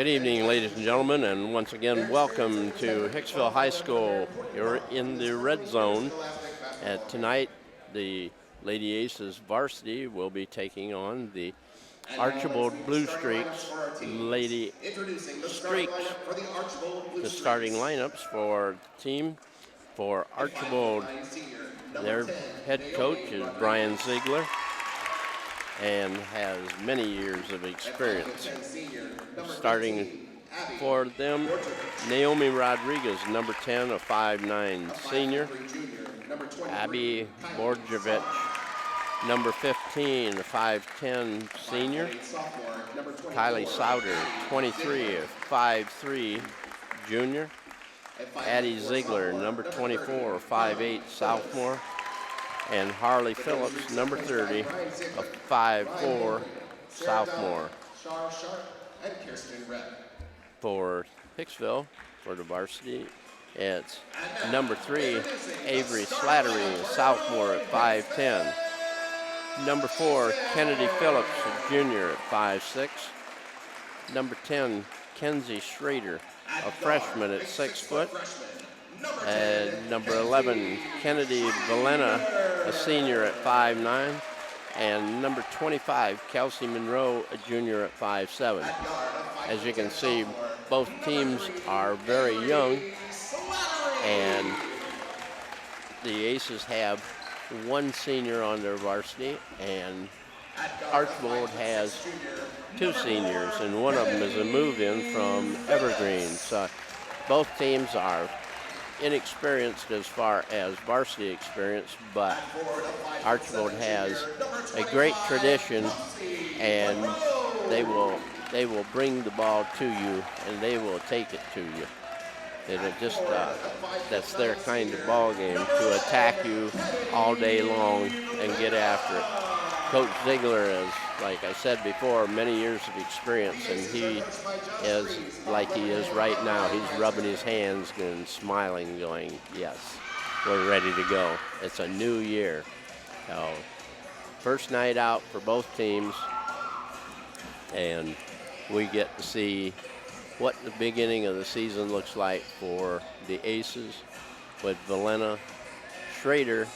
Good evening, ladies and gentlemen, and once again, welcome to Hicksville High School. You're in the red zone. And tonight, the Lady Aces varsity will be taking on the Archbold Blue Streaks Lady Streaks. The starting lineups for the team for Archbold. Their head coach is Brian Ziegler and has many years of experience. Starting for them, Naomi Rodriguez, number 10, a 5'9" senior. Abby Borjevich, number 15, a 5'10" senior. Kylie Souter, 23, a 5'3" junior. Addie Ziegler, number 24, a 5'8" sophomore. And Harley Phillips, number 30, a 5'4" sophomore. For Hicksville, for the varsity, it's number 3, Avery Slattery, a sophomore at 5'10". Number 4, Kennedy Phillips, a junior at 5'6". Number 10, Kenzie Schrader, a freshman at 6 foot. And number 11, Kennedy Valena, a senior at 5'9". And number 25, Kelsey Monroe, a junior at 5'7". As you can see, both teams are very young, and the Aces have one senior on their varsity, and Archbold has 2 seniors, and one of them is a move-in from Evergreen. So both teams are inexperienced as far as varsity experience, but Archbold has a great tradition, and they will bring the ball to you, and they will take it to you. It'll just that's their kind of ball game, to attack you all day long and get after it. Coach Ziegler is, like I said before, many years of experience, and he is like he is right now. He's rubbing his hands and smiling, going, yes, we're ready to go. It's a new year. So, first night out for both teams, and we get to see what the beginning of the season looks like for the Aces, with Valena, Schrader,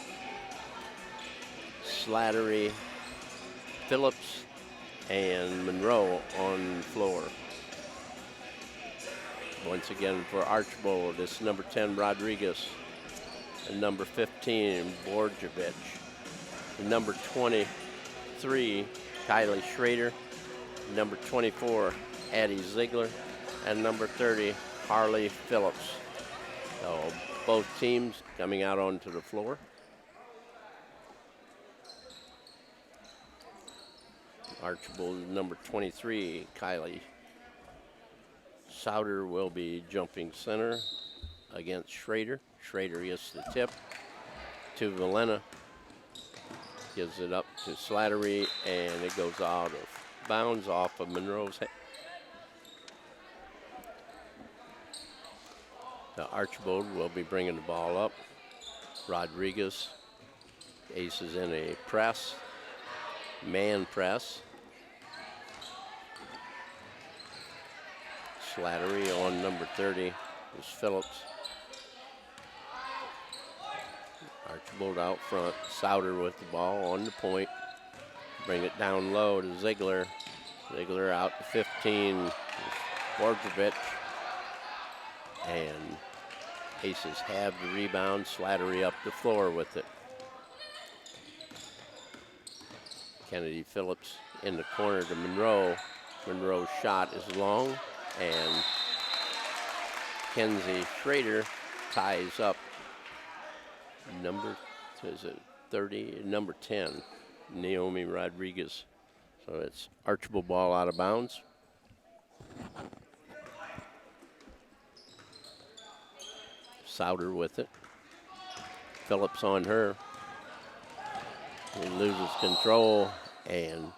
Slattery, Phillips, and Monroe on the floor. Once again for Archbold, it's number 10, Rodriguez, and number 15, Borjevich, and number 23, Kylie Schrader, number 24, Addie Ziegler, and number 30, Harley Phillips. So both teams coming out onto the floor. Archbold, number 23, Kylie Souter, will be jumping center against Schrader. Schrader gets the tip to Valena, gives it up to Slattery, and it goes out of bounds off of Monroe's head. Now Archbold will be bringing the ball up. Rodriguez, Aces in a press, man press. Slattery on number 30 is Phillips. Archbold out front. Souter with the ball on the point. Bring it down low to Ziegler. Ziegler out to 15. Borjevich. And Aces have the rebound. Slattery up the floor with it. Kennedy Phillips in the corner to Monroe. Monroe's shot is long, and Kenzie Schrader ties up number 30, number 10, Naomi Rodriguez. So it's Archbold ball out of bounds. Souter with it. Phillips on her. He loses control, and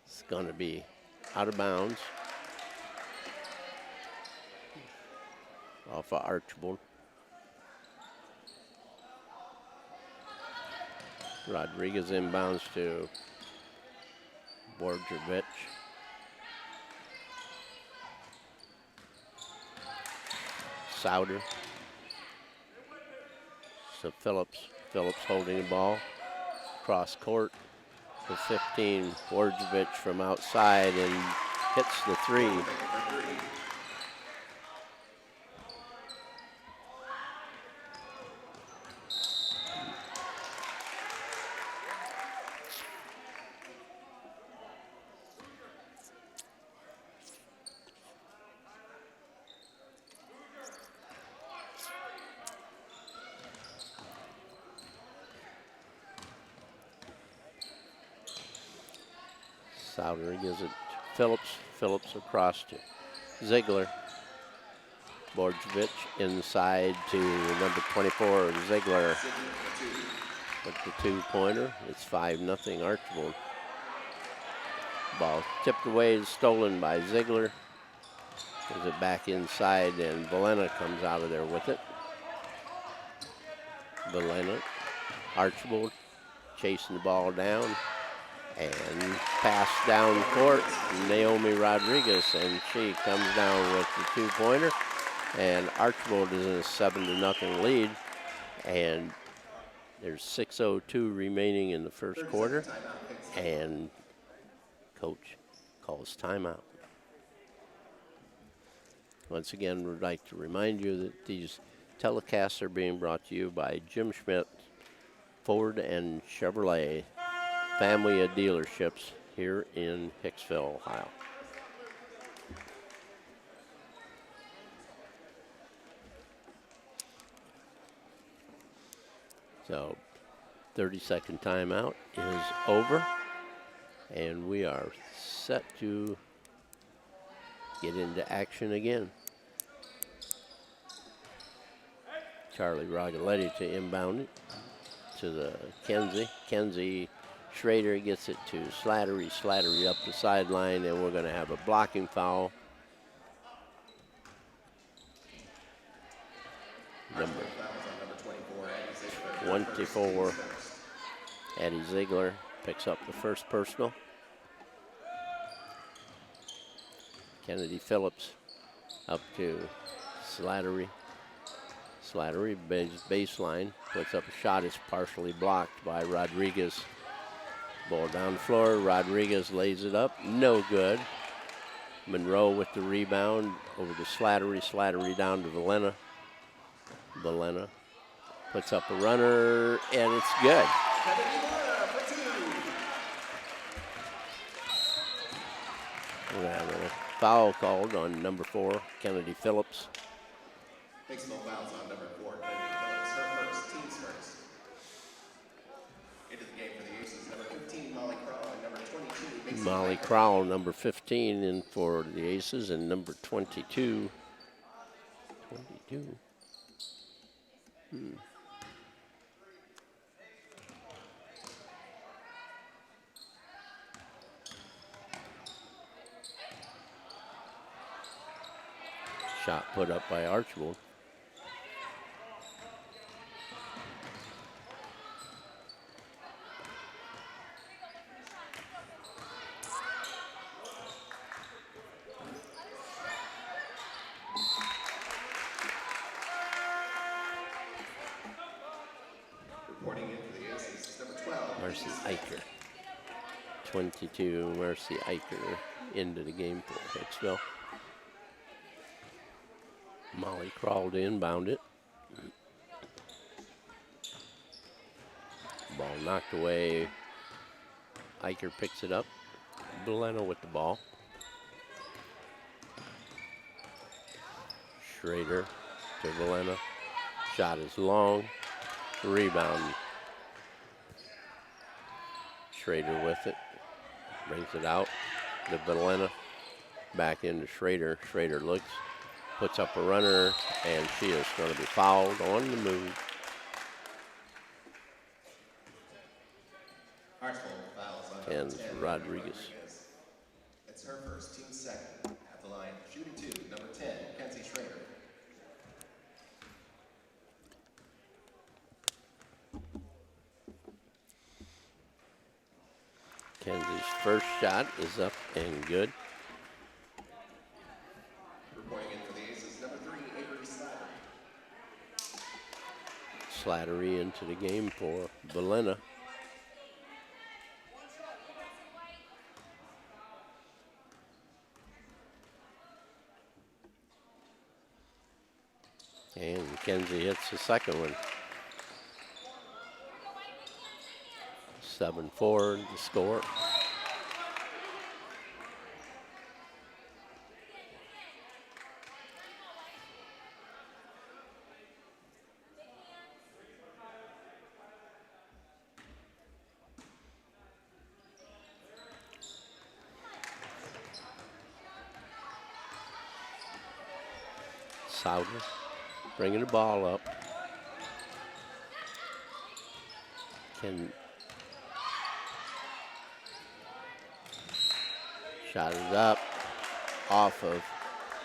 it's going to be out of bounds off of Archbold. Rodriguez inbounds to Borjevich. Souter. So Phillips holding the ball. Cross court to 15. Wojcicki from outside and hits the three. Souter gives it to Phillips across to Ziegler. Wojcicki inside to number 24, Ziegler. With the two-pointer, it's 5-0 Archbold. Ball tipped away, stolen by Ziegler. Gives it back inside, and Valena comes out of there with it. Valena, Archbold chasing the ball down. And pass down court, Naomi Rodriguez, and she comes down with the two-pointer. And Archbold is in a 7-0 lead. And there's 6:02 remaining in the first quarter. And coach calls timeout. Once again, we'd like to remind you that these telecasts are being brought to you by Jim Schmidt, Ford and Chevrolet, family of dealerships here in Hicksville, Ohio. So 30-second timeout is over, and we are set to get into action again. Charlie Ragaletti to inbound it to the Kenzie. Schrader gets it to Slattery. Slattery up the sideline, and we're going to have a blocking foul. Number 24, Eddie Ziegler picks up the first personal. Kennedy Phillips up to Slattery. Slattery baseline, puts up a shot. It's partially blocked by Rodriguez. Ball down the floor. Rodriguez lays it up. No good. Monroe with the rebound over to Slattery. Slattery down to Valena. Valena puts up a runner, and it's good. We're going to have a foul called on number 4, Kennedy Phillips. Makes no fouls on number 4, Kennedy Phillips. Her first, team's first. Into the game for the Aces, number 15, Molly Crowell, and number 22. Molly Crowell, number 15, in for the Aces, and number 22. Shot put up by Archbold. Reporting in for the Aces, number 12. Marcy Eicher. 22, Marcy Eicher into the game for Hicksville. Molly crawled in, bound it. Ball knocked away. Eicher picks it up. Valena with the ball. Schrader to Valena. Shot is long. Rebound. Schrader with it. Brings it out to Valena. Back into Schrader. Schrader looks. Puts up a runner, and she is going to be fouled on the move. And Rodriguez. It's her first, team second. At the line, shooting 2, number 10, Kenzie Schrader. Kenzie's first shot is up and good. Reporting in for the Aces, number 3, Avery Slattery. Slattery into the game for Valena. And McKenzie hits the second one. 7-4 the score. Souder bringing the ball up. Shot is up off of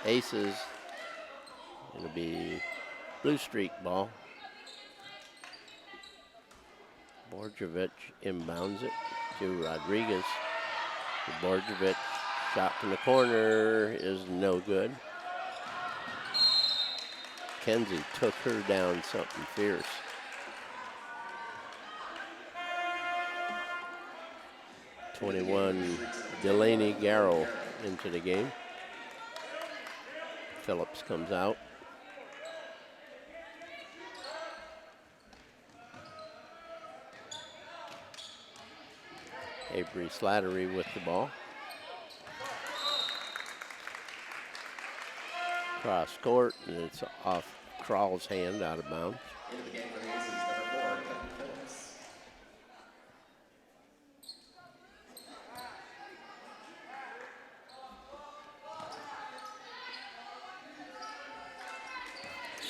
Aces. It'll be blue streak ball. Borjevich inbounds it to Rodriguez. Borjevich shot from the corner is no good. Kenzie took her down something fierce. (21) Delaney Garrow into the game. Phillips comes out. Avery Slattery with the ball. Cross court, and it's off Kral's hand, out of bounds. Into the game for the Aces, number 4, Kevin Phillips.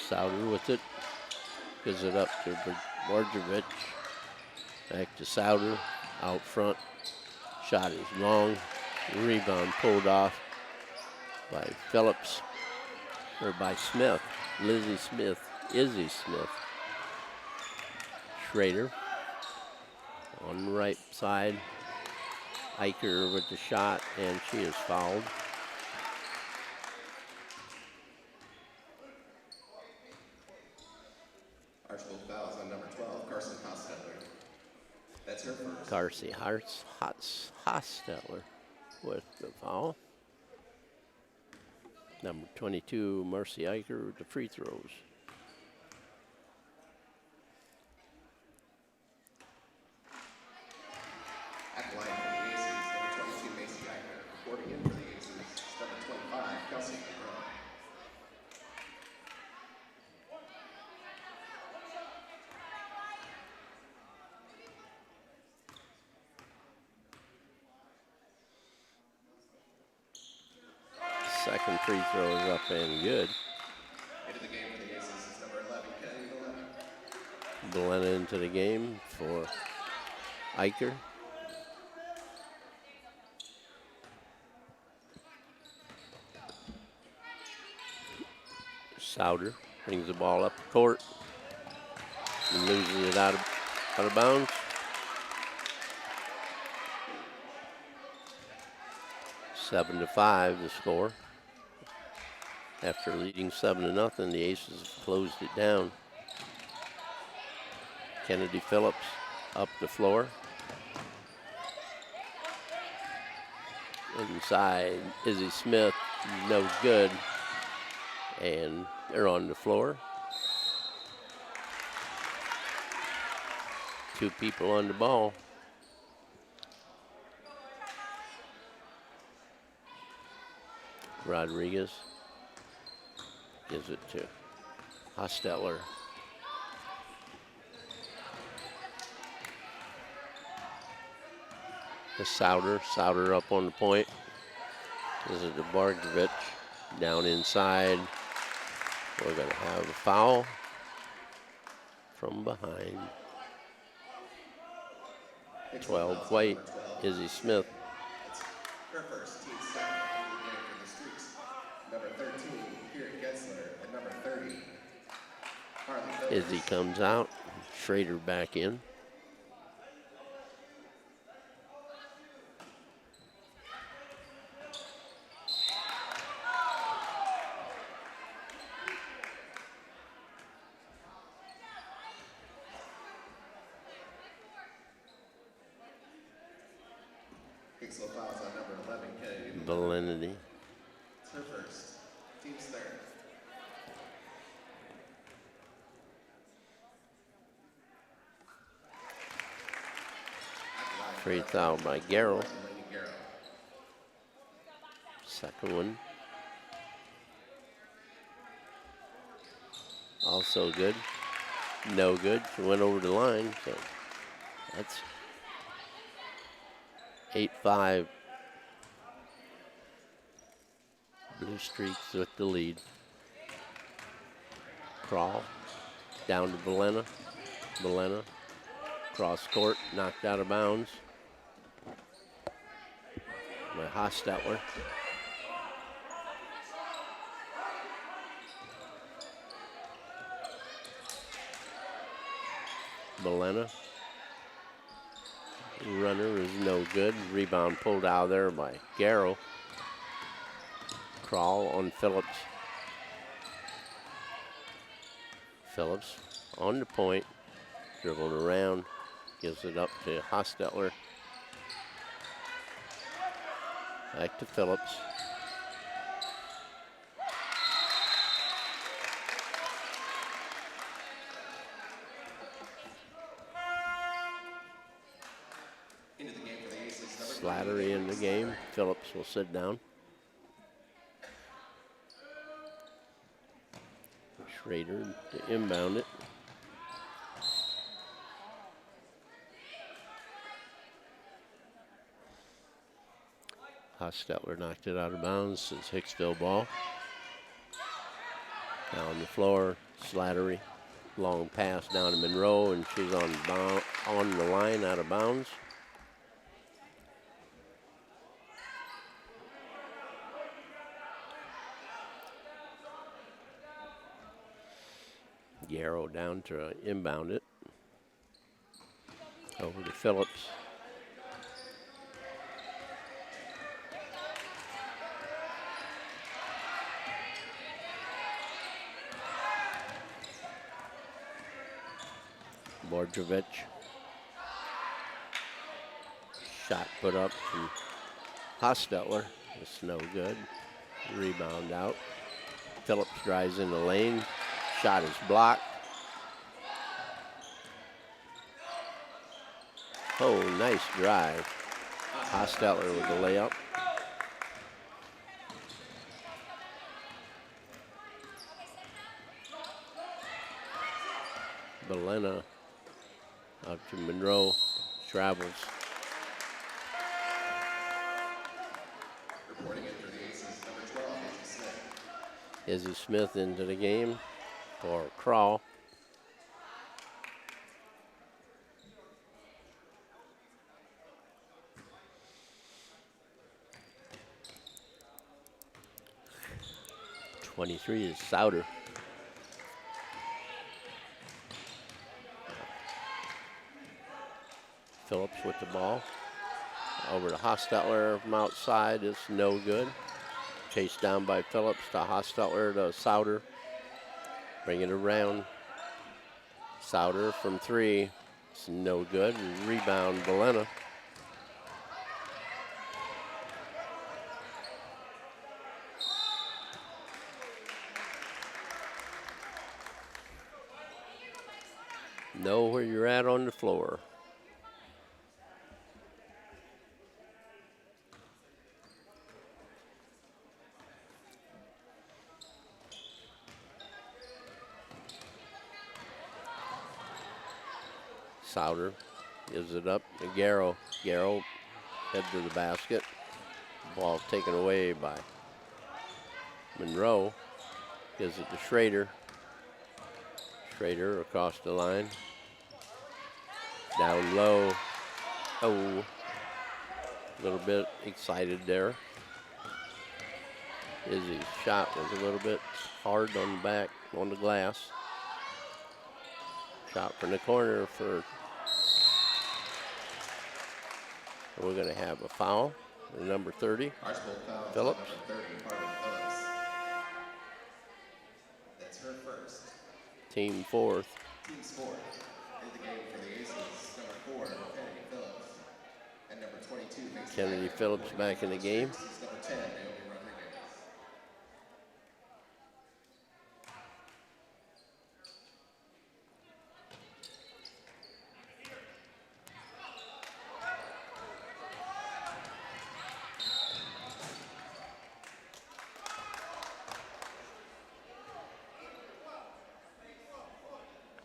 Souder with it. Gives it up to Borjevich. Back to Souder. Out front. Shot is long. Rebound pulled off by Phillips. Or by Smith. Izzy Smith. Schrader on the right side. Eicher with the shot, and she is fouled. Archbold fouls on number 12, Carson Hostetler. That's her first. Darcy Hostetler with the foul. Number 22, Marcy Eicher with the free throws. At the line for the Aces, number 22, Macy Eicher. Reporting in for the Aces, number 25, Kelsey McGraw. Second free throw is up and good. Into the game for the Aces is number 11, Kennedy Valena. Valena into the game for Eicher. Souder brings the ball up the court and loses it out of bounds. 7-5 the score. After leading 7-0, the Aces closed it down. Kennedy Phillips up the floor. Inside, Izzy Smith, no good. And they're on the floor. Two people on the ball. Rodriguez gives it to Hostetler. The Souder up on the point. This is the Borjevich down inside. We're going to have a foul from behind. 12 white, Izzy Smith. It's her first, team second in the game for the Streaks. Number 13, Kieran Gensler, and number 30, Harley Phillips. Izzy comes out, Schrader back in. Hicksville fouls on number 11, Kennedy. Validity. It's her first. Team's third. Free foul by Garrow. Second one. Also good. No good. She went over the line. So that's 8-5. Blue Streaks with the lead. Crawl down to Valena. Valena cross court, knocked out of bounds by Hostetler. Valena. Runner is no good. Rebound pulled out of there by Garrow. Crawl on Phillips. Phillips on the point. Dribbled around. Gives it up to Hostetler. Back to Phillips. Into the game for the Aces. Slattery in the game. Phillips will sit down. Schrader to inbound it. Hostetler knocked it out of bounds. It's Hicksville ball. Down the floor, Slattery. Long pass down to Monroe, and she's on the line out of bounds. Garrow down to inbound it. Over to Phillips. Borjovic. Shot put up from Hostetler. It's no good. Rebound out. Phillips drives in the lane. Shot is blocked. Oh, nice drive. Hostetler with the layup. Valena out to Monroe. Travels. Reporting in for the Aces, number 12, Izzy Smith. Izzy Smith into the game for Crawl. '23 is Souter. Phillips with the ball. Over to Hostetler from outside. It's no good. Chased down by Phillips to Hostetler to Souter. Bring it around. Souter from three. It's no good. Rebound, Valena. Know where you're at on the floor. Souter gives it up to Garrow. Garrow head to the basket. Ball taken away by Monroe. Gives it to Schrader. Schrader across the line. Down low. Oh, a little bit excited there. Izzy's shot was a little bit hard on the back, on the glass. Shot from the corner for. We're going to have a foul. Number 30, Archbold foul. Phillips. Number 30, Harlan Phillips. That's her first. Team fourth. Team's fourth. In the game for the Aces, number 4, Kennedy Phillips. And number 22, Mason Kennedy Phillips back in the game. This is number 10, Naomi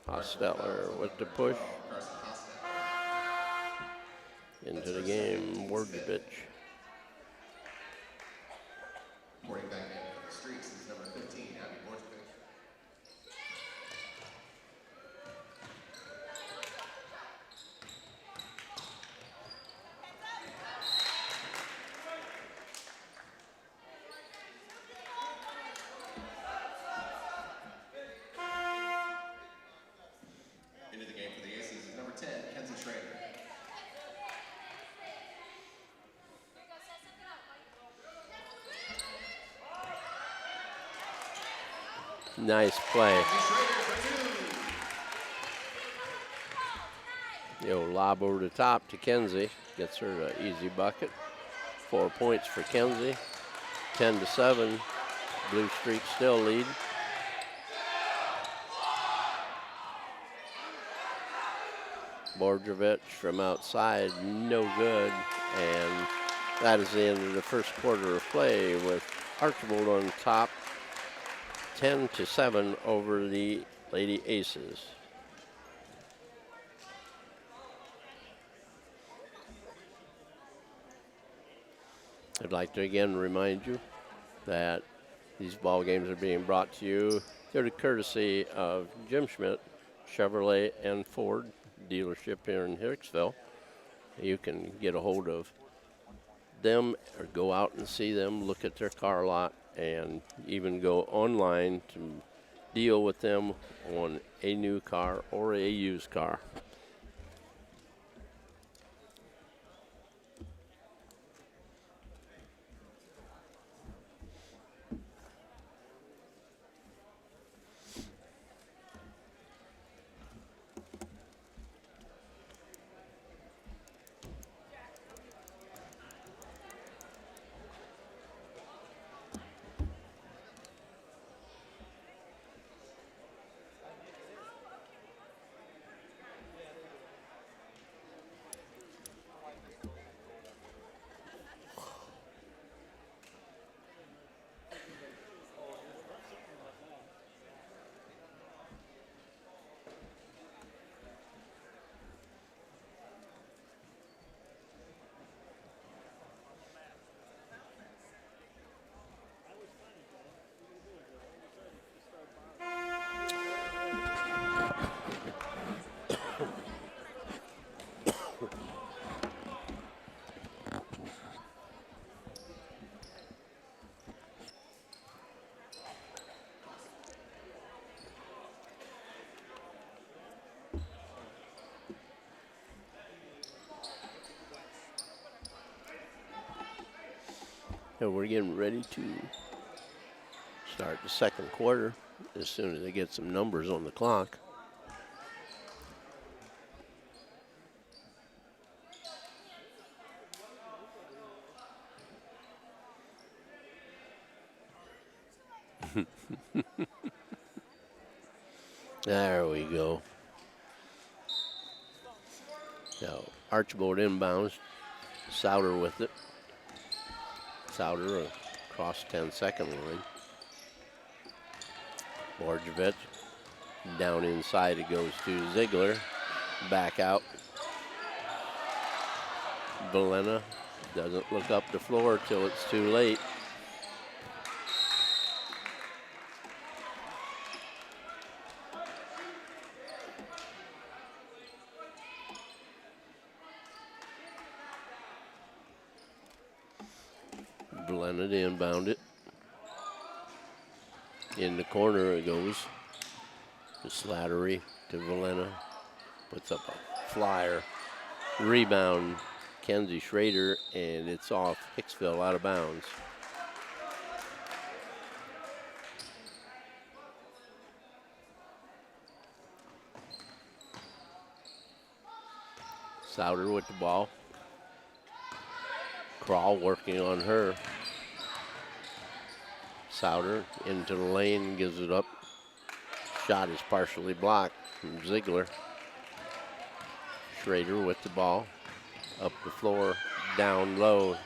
Rodriguez. Hosteller with the push Carson Costa. into the game. Wordovich. Reporting back in for the Streaks is number 15, Abby Borjkovic. Into the game for the Aces is number 10, Kenzie Schrader. Nice play. Lob over the top to Kenzie. Gets her an easy bucket. 4 points for Kenzie. 10-7. Blue Streak still lead. Borjkovic from outside, no good. And that is the end of the first quarter of play with Archbold on top. 10-7 over the Lady Aces. I'd like to again remind you that these ball games are being brought to you through the courtesy of Jim Schmidt Chevrolet and Ford dealership here in Hicksville. You can get a hold of them or go out and see them, look at their car lot, and even go online to deal with them on a new car or a used car. So we're getting ready to start the second quarter as soon as they get some numbers on the clock. There we go. So Archbold inbounds. Souter with it. Souter across 10-second line. Borjkovic down inside. It goes to Ziegler. Back out. Valena doesn't look up the floor till it's too late. Valena to inbound it. In the corner it goes to Slattery to Valena. Puts up a flyer. Rebound, Kenzie Schrader, and it's off Hicksville out of bounds. Souter with the ball. Crawl working on her. Souter into the lane, gives it up. Shot is partially blocked from Ziegler. Schrader with the ball. Up the floor, down low.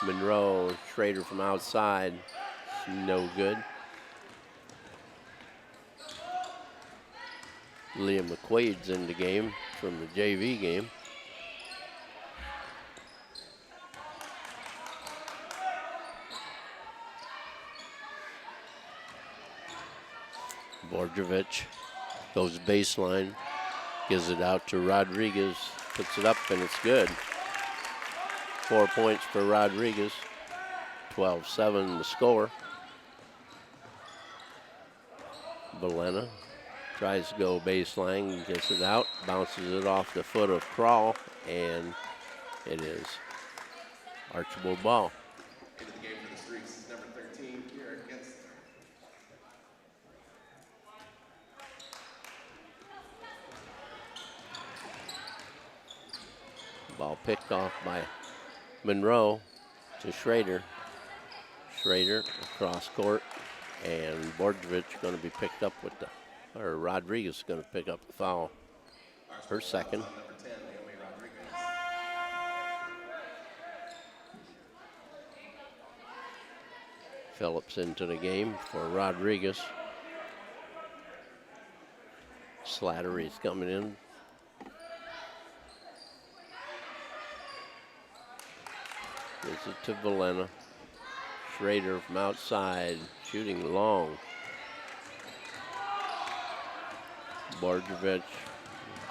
Monroe, Schrader from outside. No good. Liam McQuaid's in the game from the JV game. Borjevich goes baseline, gives it out to Rodriguez, puts it up, and it's good. 4 points for Rodriguez, 12-7 the score. Belena tries to go baseline, gets it out, bounces it off the foot of Crawl, and it is Archbold ball. Into the game for the Streaks, number 13, here against. Ball picked off by Monroe to Schrader. Schrader across court, and Borjevich going to be picked up with or Rodriguez is going to pick up the foul. Her second. Number 10, Naomi Rodriguez. Phillips into the game for Rodriguez. Slattery's coming in. Gives it to Belena. Schrader from outside, shooting long. Borjevich,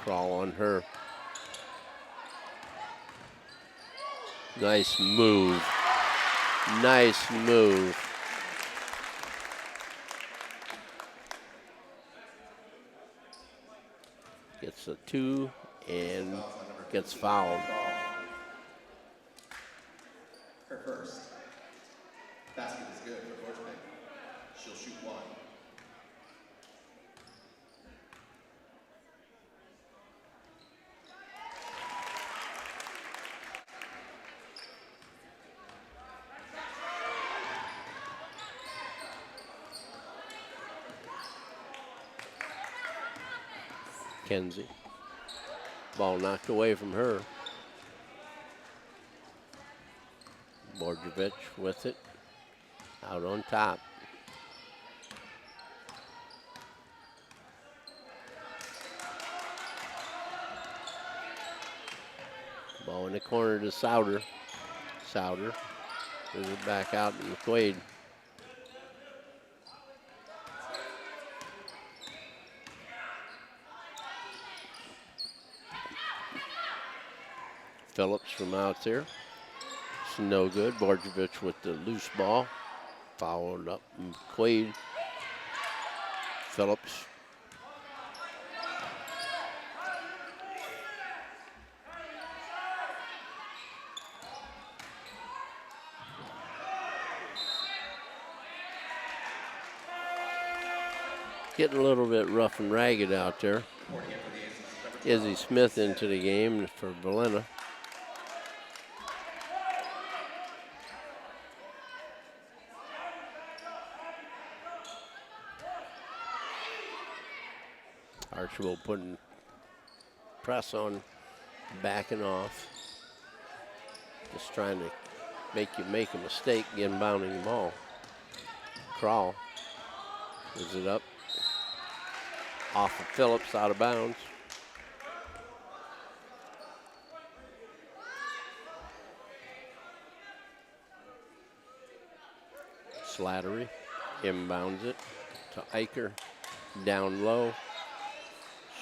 Crawl on her. Nice move. Nice move. Gets a 2 and gets fouled. Her first. Basket is good for Borjevich. She'll shoot 1. Kenzie. Ball knocked away from her. Borjevich with it. Out on top. Ball in the corner to Souter. Souter moves it back out to McQuaid. Phillips from out there. It's no good. Borjevich with the loose ball. Fouled up McQuaid. Phillips. Getting a little bit rough and ragged out there. Izzy Smith into the game for Belena. Archbold putting press on, backing off. Just trying to make you make a mistake inbounding the ball. Crawl. Gives it up. Off of Phillips, out of bounds. Slattery inbounds it to Eicher. Down low.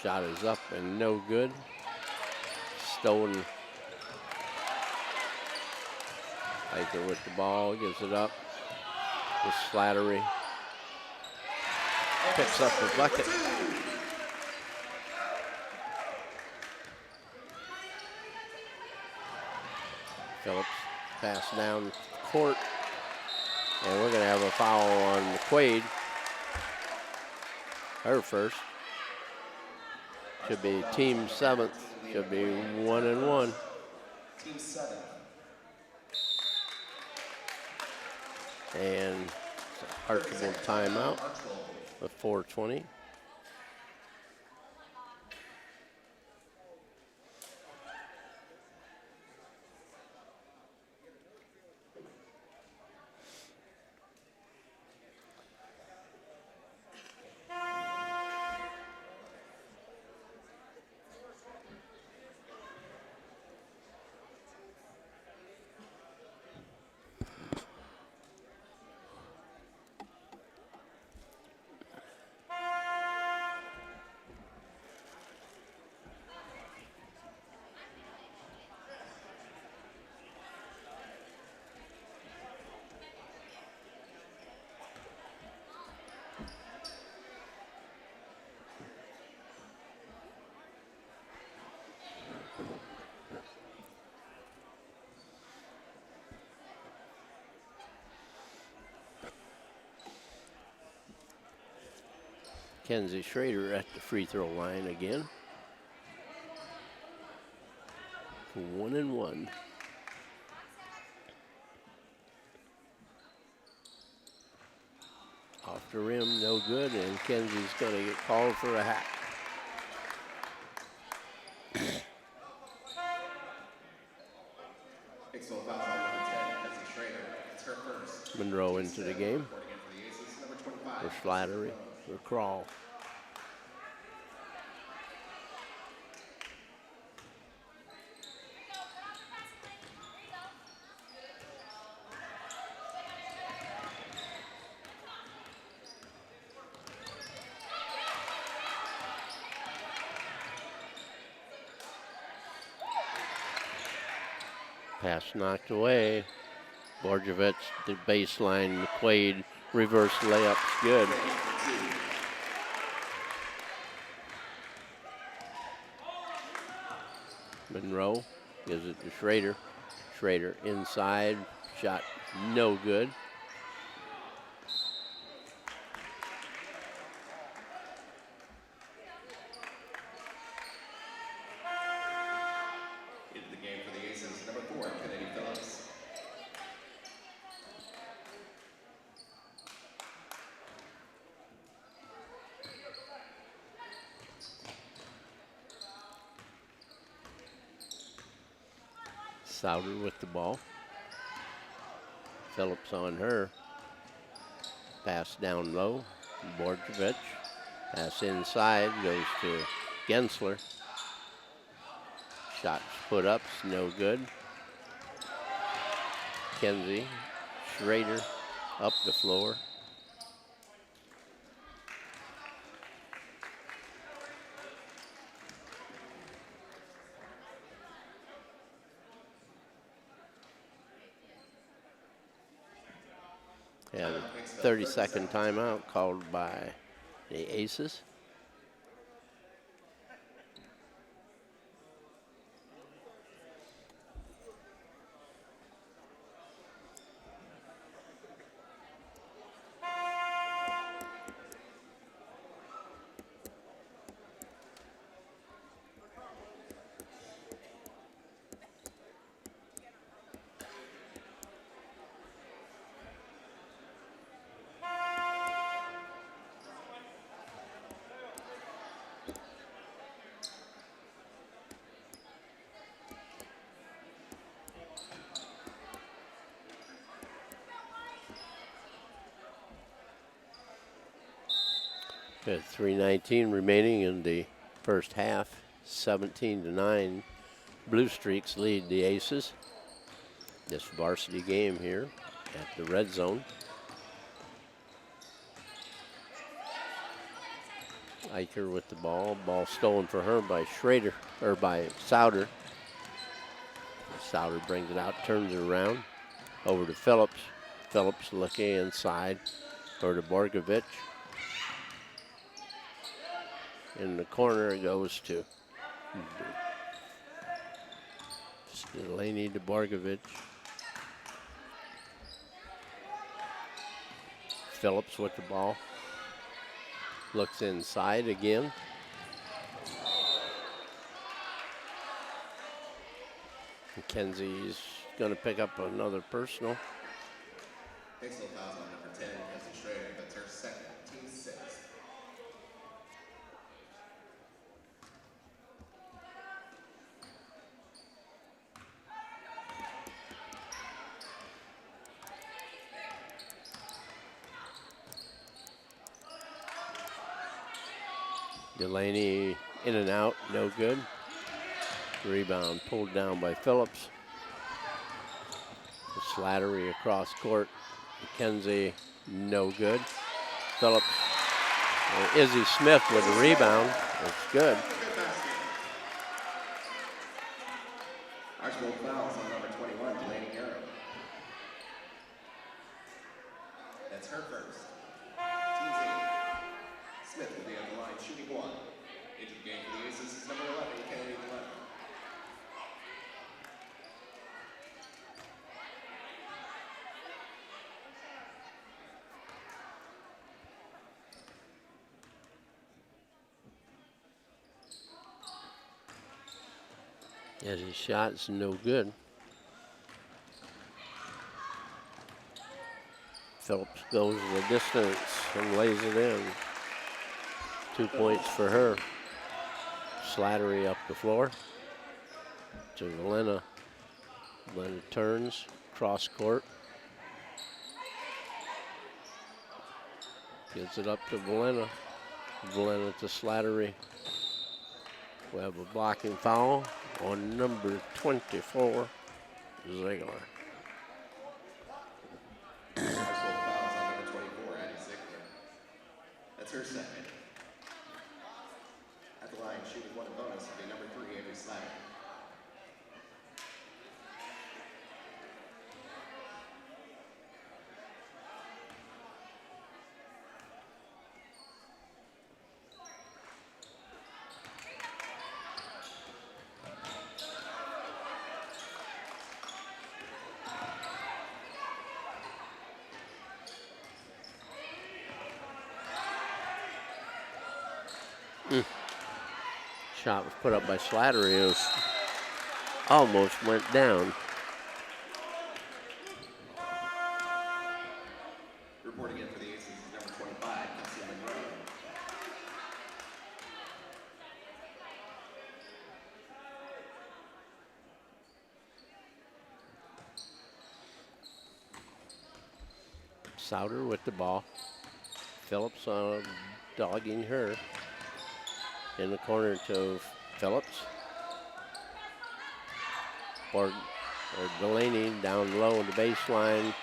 Shot is up and no good. Stolen. Eicher with the ball, gives it up. With Slattery. Picks up the bucket. Phillips pass down court. And we're going to have a foul on McQuaid. Her first. Should be team 7th. Should be 1-1. Team 7. And Archbold timeout with 4:20. Kenzie Schrader at the free throw line again. 1-1. Off the rim, no good, and Kenzie's going to get called for a hack. Hicksville fouls on number 10, Kenzie Schrader. It's her first. Monroe into the game. Reporting in for the Aces, number 25. For Slattery, for Crawl. Pass knocked away. Borjevich, the baseline, McQuaid, reverse layup's good. Monroe gives it to Schrader. Schrader inside, shot no good. Into the game for the Aces, number 4, Kennedy Phillips. Souter with the ball. Phillips on her. Pass down low. Borjevich. Pass inside, goes to Gensler. Shots put up, no good. Kenzie Schrader up the floor. And a 30-second timeout called by the Aces. Got 3:19 remaining in the first half. 17-9. Blue Streaks lead the Aces. This varsity game here at the red zone. Eicher with the ball. Ball stolen for her by Schrader, or by Souter. Souter brings it out, turns it around. Over to Phillips. Phillips looking inside. Over to Borjevich. In the corner, it goes to Delaney to Borjevich. Phillips with the ball. Looks inside again. Mackenzie's going to pick up another personal. Hicksville fouls on number 10, Kenzie Schrader. That's her second, team 6. Delaney in and out, no good. Rebound pulled down by Phillips. Slattery across court. McKenzie, no good. Phillips, Izzy Smith with the rebound. That's good. Archbold fouls on number 21, Delaney Arrow. That's her first. Team 8. Smith will be on the line shooting 1. Into the game for the Aces is number 11, Kennedy Glenn. Yeah, his shot's no good. Phillips goes the distance and lays it in. 2 points for her. Slattery up the floor to Valena. Valena turns, cross court. Gives it up to Valena. Valena to Slattery. We have a blocking foul on number 24, Ziegler. Archbold fouls on number 24, Addie Ziegler. That's her second. At the line shooting 1 bonus will be number 3, Avery Slattery. Shot was put up by Slattery. It was almost went down. Reporting in for the Aces is number 25, Kelsey Monroe. Souter with the ball. Phillips dogging her. In the corner to Phillips. Or Delaney down low in the baseline.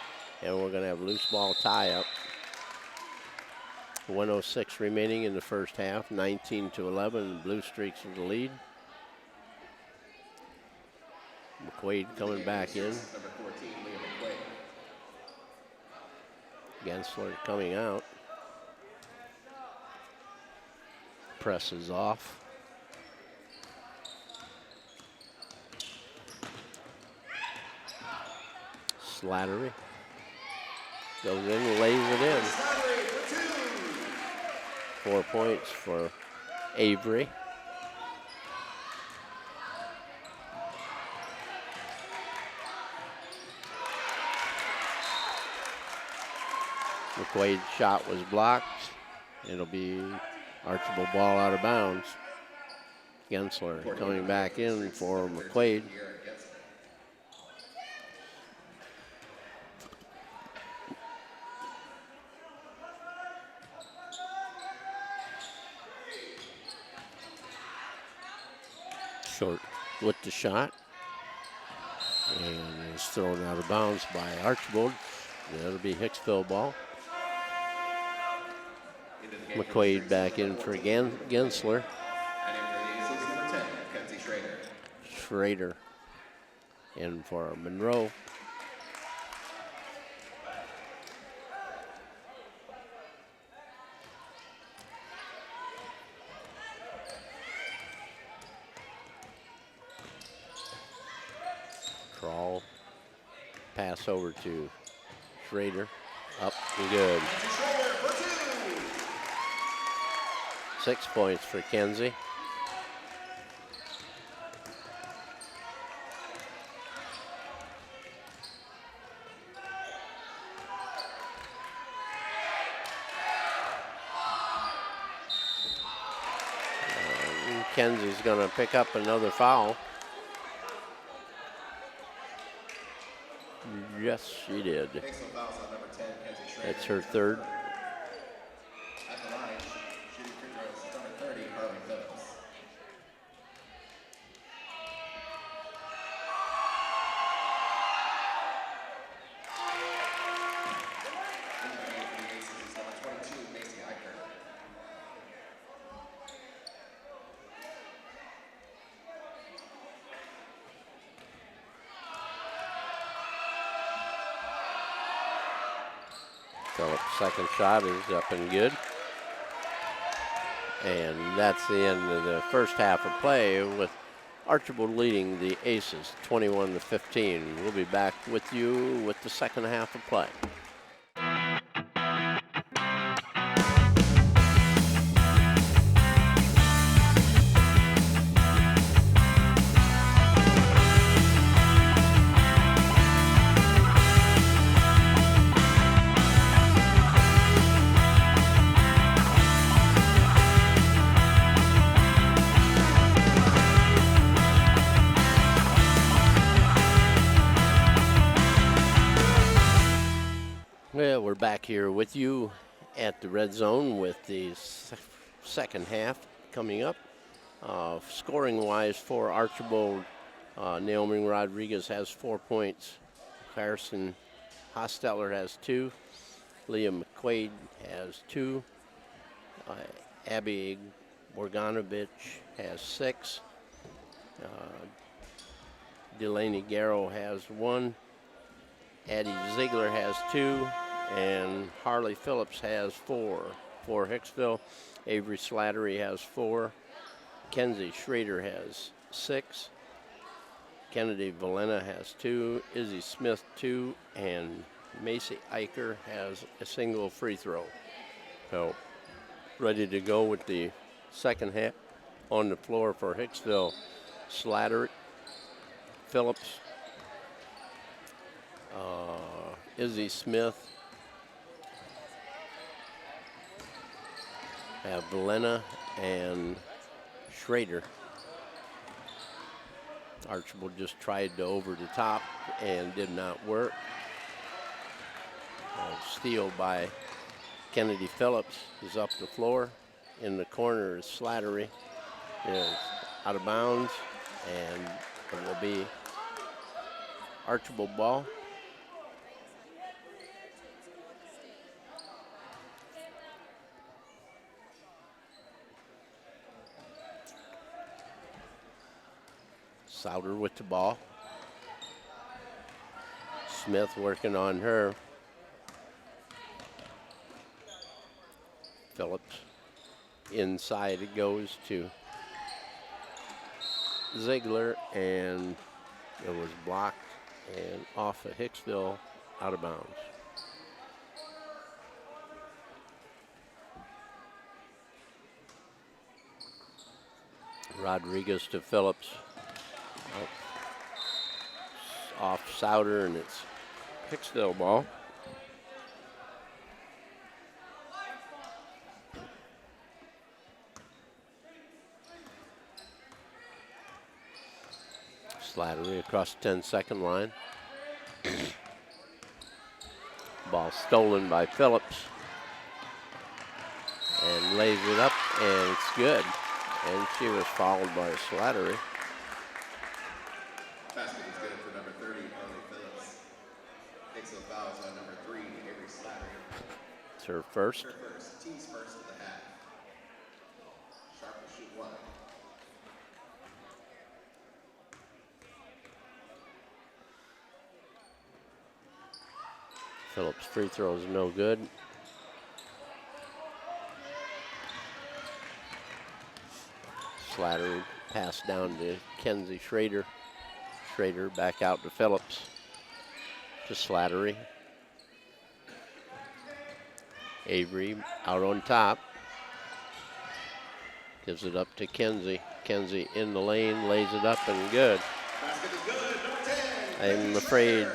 And we're going to have loose ball tie-up. 1:06 remaining in the first half. 19-11. Blue Streaks in the lead. McQuaid coming back in. Number 14, Leah McQuaid. Gensler coming out. Presses off. Slattery goes in and lays it in. 4 points for Avery. McQuaid's shot was blocked. It'll be Archbold ball out of bounds. Gensler coming back in for McQuaid. Short with the shot. And it's thrown out of bounds by Archbold. That'll be Hicksville ball. McQuaid back in for Gensler. Schrader in for Monroe. Crawl. Pass over to Schrader. Up and good. 6 points for Kenzie. Kenzie's going to pick up another foul. Yes, she did. Hicksville fouls on number 10, Kenzie Schrader. That's her third. At the line, shooting free throws, number 30, Harley Phillips. Intermediate for the Aces is number 22, Macy Eicher. Phillips' second shot is up and good. And that's the end of the first half of play, with Archbold leading the Aces 21-15. We'll be back with you with the second half of play. Well, we're back here with you at the Red Zone with the second half coming up. Scoring-wise for Archbold, Naomi Rodriguez has 4 points. Harrison Hosteller has 2. Leah McQuaid has 2. Abby Borganovich has 6. Delaney Garrow has 1. Addie Ziegler has 2. And Harley Phillips has 4 for Hicksville. Avery Slattery has 4. Kenzie Schrader has 6. Kennedy Valena has 2. Izzy Smith 2. And Macy Eicher has a single free throw. So ready to go with the second half on the floor for Hicksville. Slattery, Phillips, Izzy Smith, have Valena and Schrader. Archbold just tried to over the top and did not work. Steal by Kennedy Phillips is up the floor. In the corner is Slattery. Is out of bounds, and it will be Archbold ball. Souter with the ball. Smith working on her. Phillips. Inside it goes to Ziegler, and it was blocked and off of Hicksville, out of bounds. Rodriguez to Phillips. Off Souter, and it's Hicksville ball. Slattery across the 10-second line. Ball stolen by Phillips. And lays it up, and it's good. And she was fouled by Slattery. Basket is good for number 30, Harley Phillips. Hicksville fouls on number 3, Avery Slattery. It's her first. Her first, team's first of the half. Sharp will shoot 1. Phillips' free throw is no good. Slattery pass down to Kenzie Schrader. Schrader back out to Phillips. To Slattery. Avery out on top. Gives it up to Kenzie. Kenzie in the lane, lays it up and good. Basket is good, number 10. I'm afraid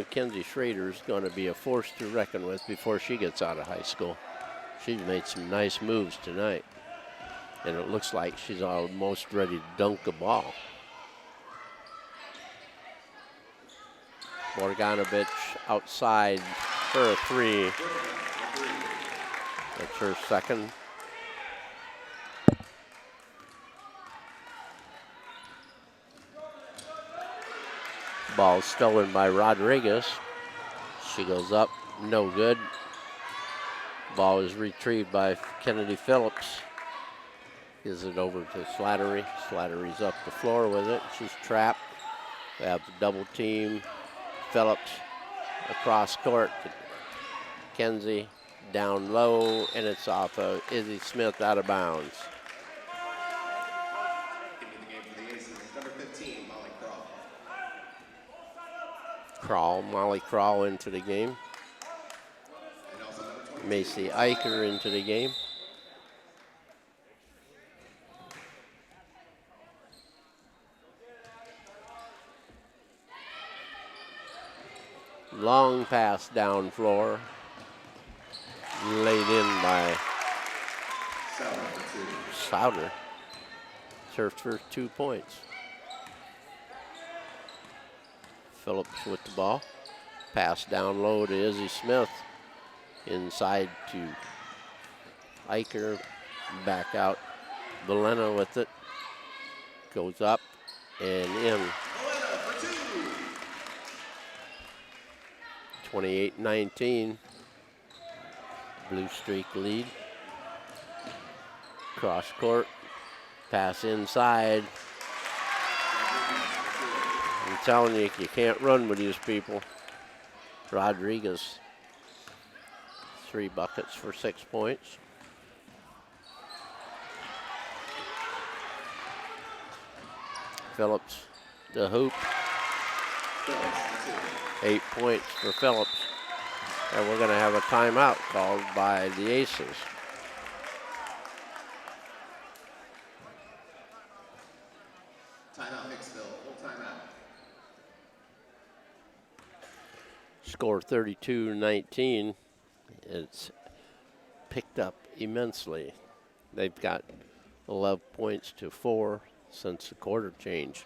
Kenzie Schrader is going to be a force to reckon with before she gets out of high school. She's made some nice moves tonight. And it looks like she's almost ready to dunk the ball. Morganovich outside for a three. That's her second. Ball stolen by Rodriguez. She goes up, no good. Ball is retrieved by Kennedy Phillips. Gives it over to Slattery. Slattery's up the floor with it. She's trapped. We have the double team. Phillips across court to Kenzie. Down low, and it's off of Izzy Smith out of bounds. Into the game for the Aces, number 15, Molly Molly Crawl into the game. And also number 22, Macy Eicher into the game. Long pass down floor. Laid in by Souter. It's her first 2 points. Phillips with the ball. Pass down low to Izzy Smith. Inside to Eicher. Back out. Valena with it. Goes up and in. 28-19. Blue Streak lead. Cross court. Pass inside. I'm telling you, you can't run with these people. Rodriguez, 3 buckets for 6 points. Phillips, the hoop. 8 points for Phillips. And we're going to have a timeout called by the Aces. Timeout, Hicksville. Full timeout. Score 32-19. It's picked up immensely. They've got 11 points to 4 since the quarter change.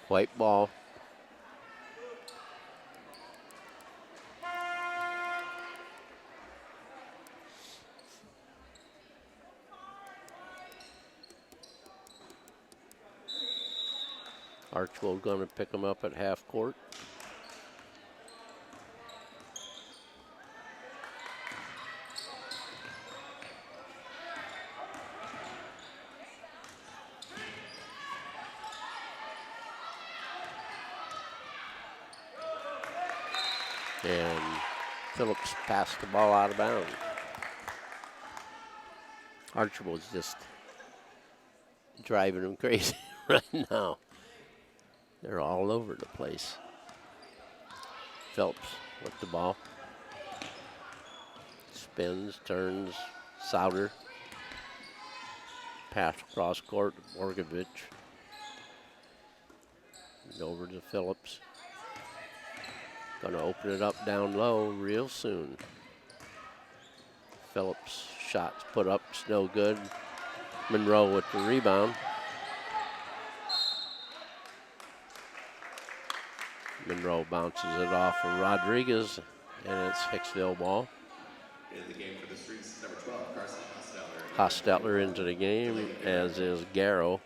White ball. Archbold going to pick them up at half court. And Phillips passed the ball out of bounds. Archibald's just driving them crazy right now. They're all over the place. Phelps with the ball. Spins, turns, Souter. Pass across court, Morganovich. Over to Phillips. Gonna open it up down low real soon. Phillips shots put up, it's no good. Monroe with the rebound. Monroe bounces it off of Rodriguez, and it's Hicksville ball. In the game for the Streaks, number 12, Carson Hostetler into the game, as is Garrow.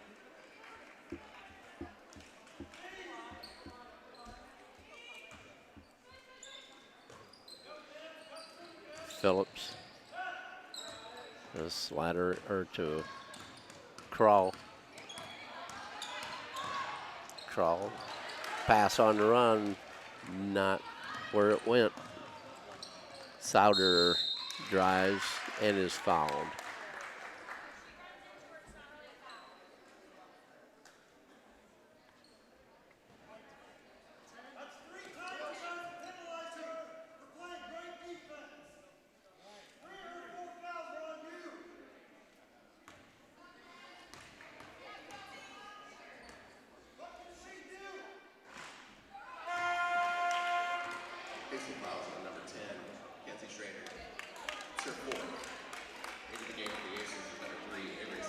Phillips. A slider or to Crawl. crawl. Pass on the run, not where it went. Souter drives and is fouled. Hicksville fouls on number 10, Kenzie Schrader. It's her fourth. Into the game for the Aces is number 3, Avery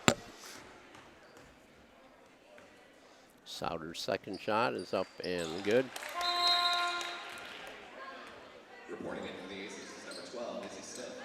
Slatter. Souter's second shot is up and good. Reporting in for the Aces is number 12, Izzy Smith.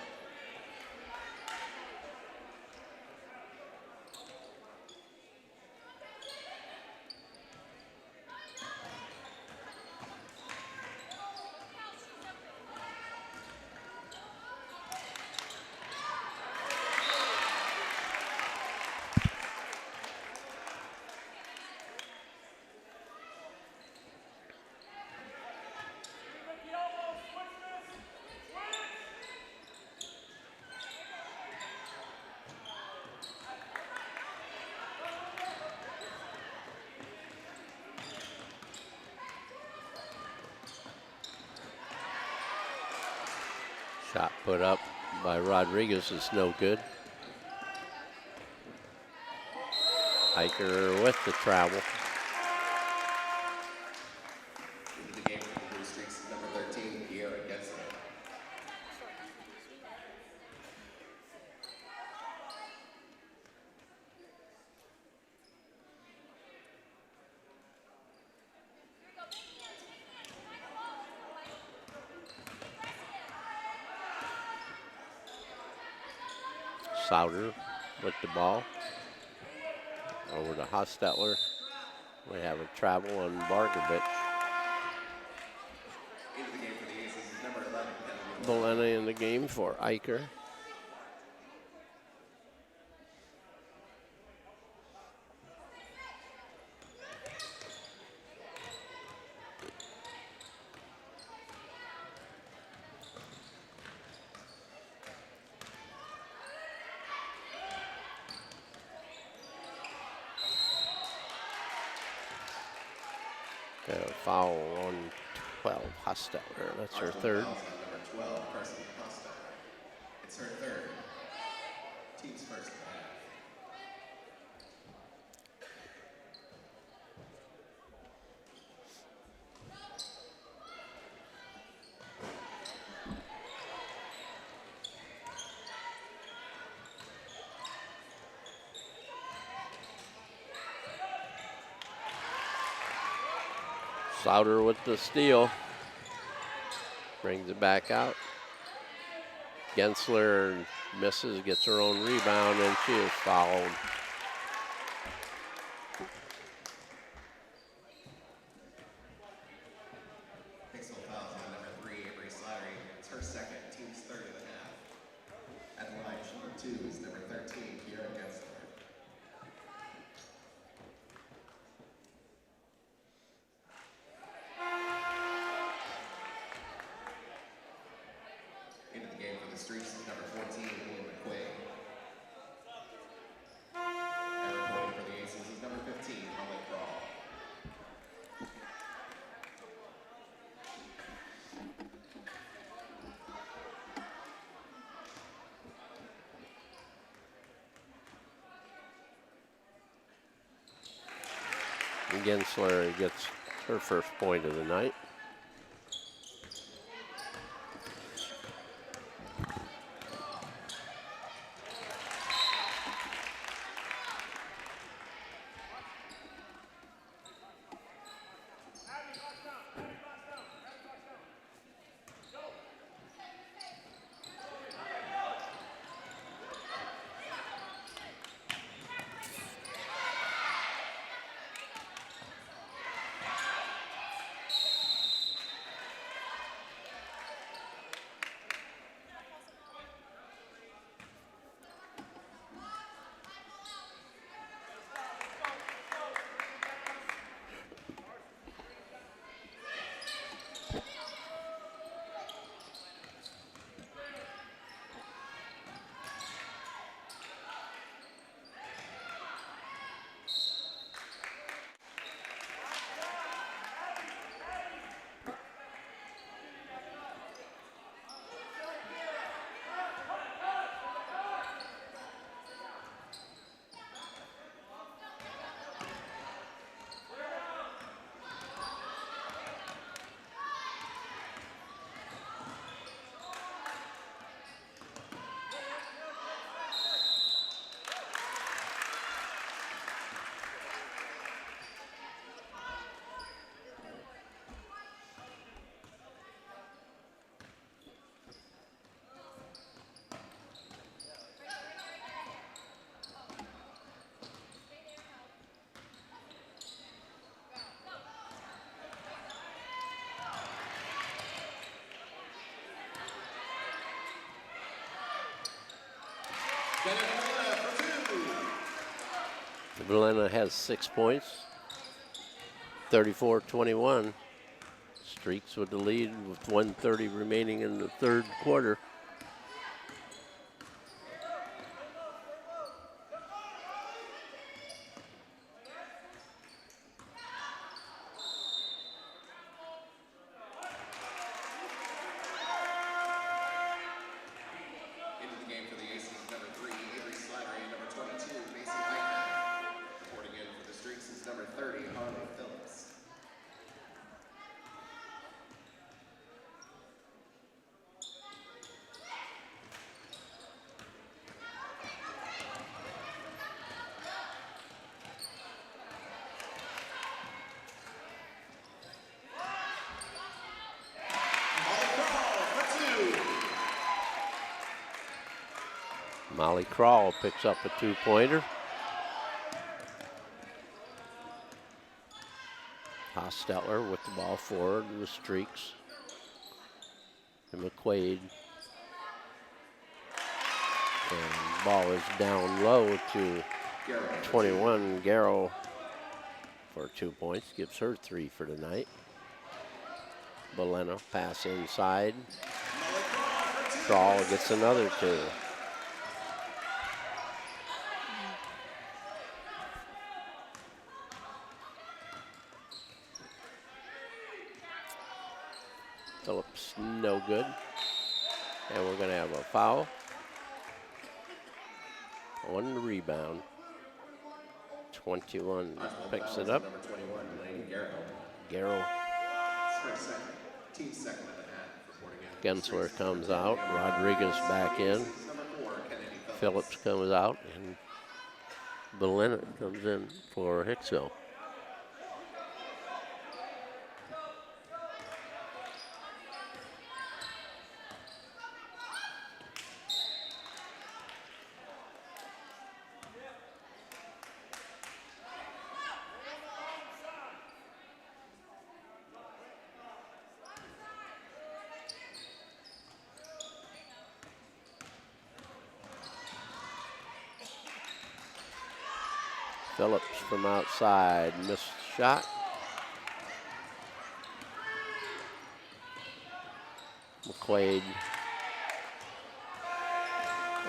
Shot put up by Rodriguez is no good. Hiker with the travel. Into the game for the Blue Streaks is number 13, Kiera Gensler. Souter with the ball. Over to Hostetler. We have a travel on Barkovich. Into the game for the Aces is number 11, Kennedy. Bolena in the game for Eicher. Got a foul on 12, Hostetler. That's her Archbold third. fouls on number 12, Carson Costa. It's her third. Team's first in the half. Souter with the steal. Brings it back out. Gensler misses, gets her own rebound, and she is fouled. Hicksville fouls on number 3, Avery Slatter. It's her second, team's third of the half. At the line, number 2 is number 13, Kiera Gensler. Into the game for the Streaks is number 14, William McQuaid. And reporting for the Aces is number 15, Holly Crawl. Gensler gets her first point of the night. Valena has 6 points, 34-21. Streaks with the lead with 1:30 remaining in the third quarter. Into the game for the Aces, number 3, Avery Slattery, and number 22, Macy Hightower. Reporting in for the Streaks is number 30, Harley Phillips. Molly Crawl picks up a 2-pointer. Hostetler with the ball forward, the Streaks. And McQuaid. And the ball is down low to 21. Garrow for 2 points, gives her 3 for tonight. Valena pass inside. Crawl gets another 2. Phillips, no good. And we're going to have a foul on the rebound. 21 picks it up. Number 21, Lane Garrow. Garrow. Team second at the half. Reporting in. Gensler comes out. Rodriguez back in. Number 4, Kennedy Phillips comes out. And Valena comes in for Hicksville. Phillips from outside, missed shot. McQuaid.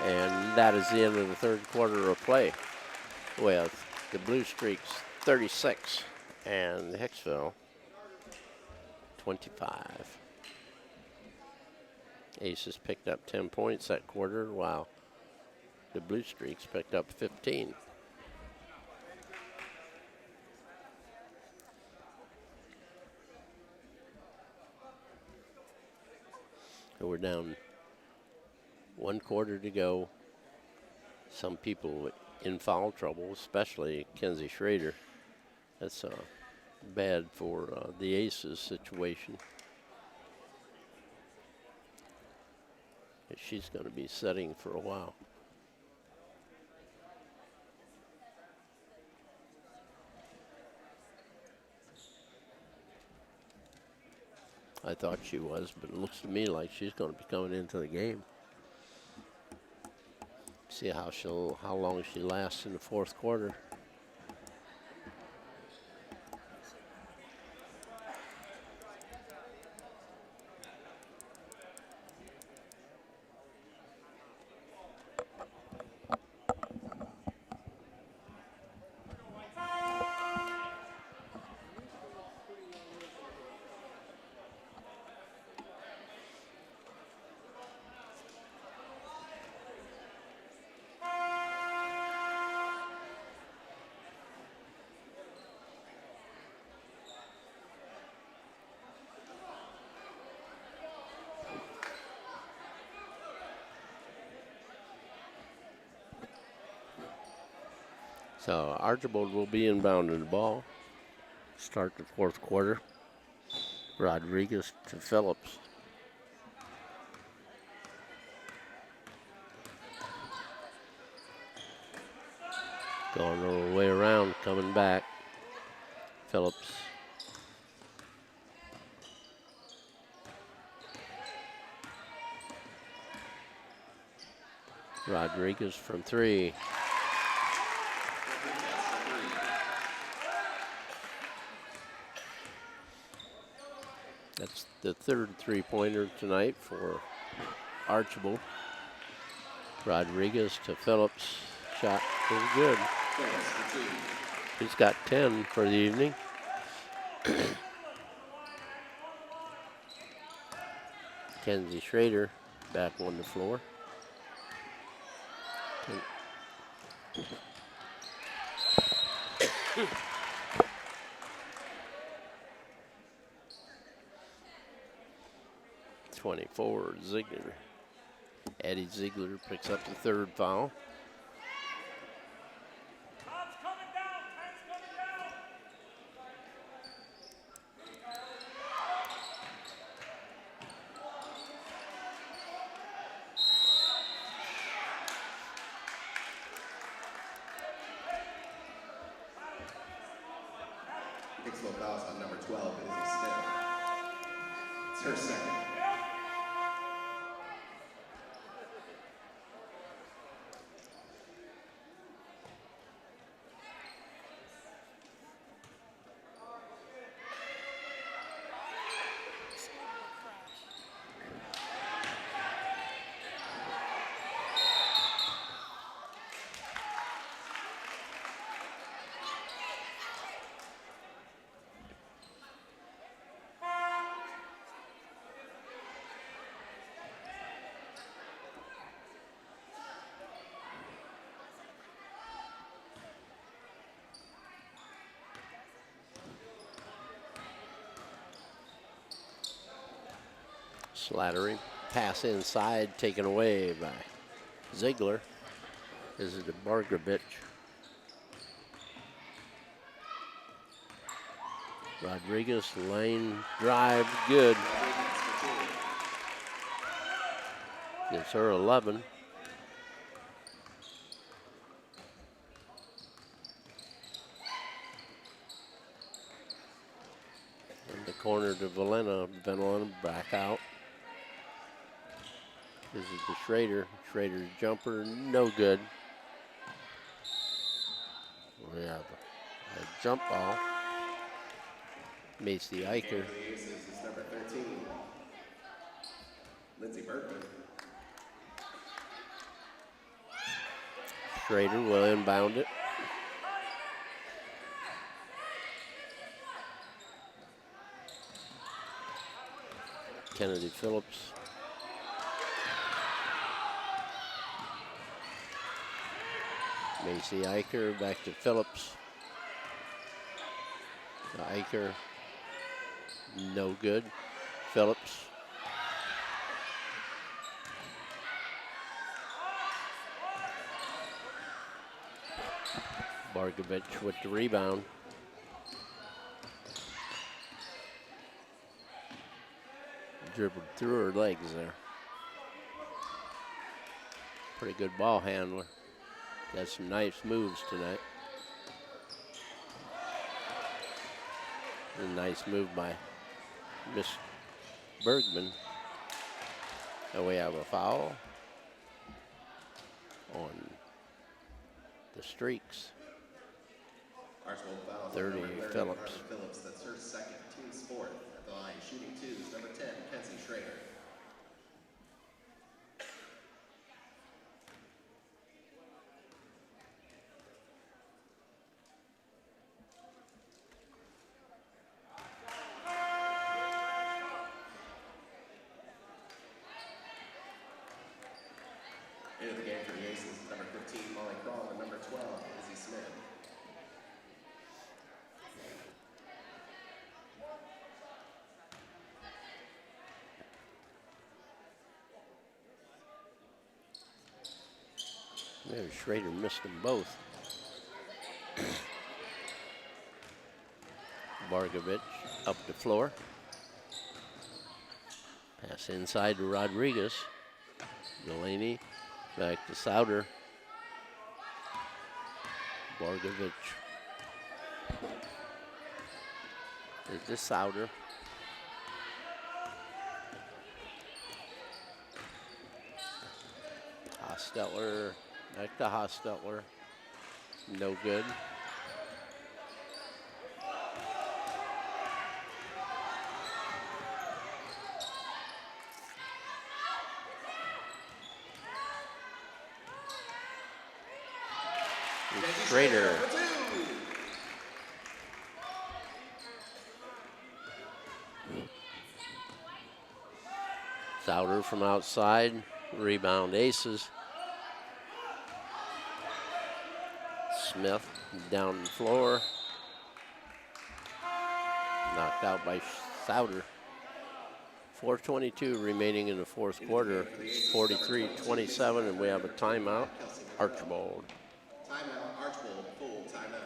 And that is the end of the third quarter of play with the Blue Streaks 36 and Hicksville 25. Aces picked up 10 points that quarter, while the Blue Streaks picked up 15. We're down 1 quarter to go. Some people in foul trouble, especially Kenzie Schrader. That's bad for the Aces situation. She's going to be setting for a while. I thought she was, but it looks to me like she's going to be coming into the game. See how long she lasts in the fourth quarter. So Archbold will be inbounding the ball. Start the fourth quarter. Rodriguez to Phillips. Going all the way around, coming back. Phillips. Rodriguez from three. That's the third three-pointer tonight for Archbold. Rodriguez to Phillips. Shot is good. He's got 10 for the evening. Kenzie Schrader back on the floor. (24) Ziegler. Eddie Ziegler picks up the third foul. Hicksville fouls on number 12, Izzy Smith. It's her second. Slattery. Pass inside, taken away by Ziegler. This is to Bargovich. Rodriguez, lane drive, good. It's her 11. In the corner to Valena. Valena back out. This is to Schrader. Schrader's jumper, no good. We have a jump ball. Macy Eicher. The aces is number 13, Lindsey Bergman. Schrader will inbound it. Kennedy Phillips. Macy Eicher back to Phillips. Eicher, no good. Phillips. Bargovich with the rebound. Dribbled through her legs there. Pretty good ball handler. Got some nice moves tonight. A nice move by Miss Bergman. And we have a foul on the Streaks. Archbold fouls 30, on number 30, Phillips. Harlan Phillips. That's her second, team's fourth. At the line, shooting two is number 10, Kenzie Schrader. Into the game for the aces, number 15, Molly Crawl, and number 12, Izzy Smith. Maybe Schrader missed them both. Bargovich up the floor. Pass inside to Rodriguez. Delaney back to Souter. Bargovich. Is this Souter? Hostetler, back to Hostetler. No good. Schrader. Souter from outside. Rebound Aces. Smith down the floor. Knocked out by Souter. 4:22 remaining in the fourth quarter. 43-27, and we have a timeout. Archbold. Timeout, Archbold, full timeout.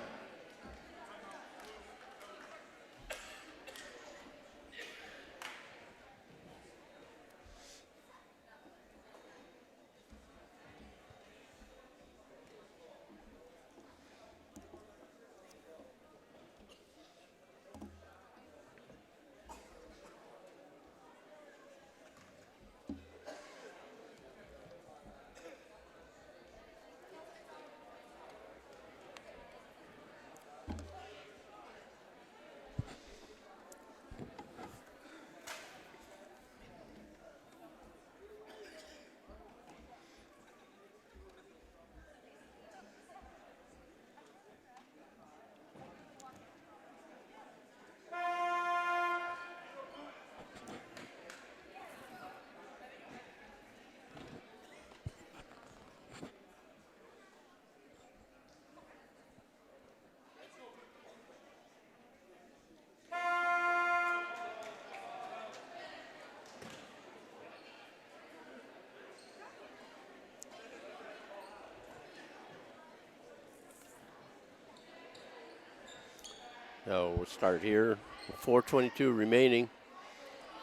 So we'll start here. 4:22 remaining.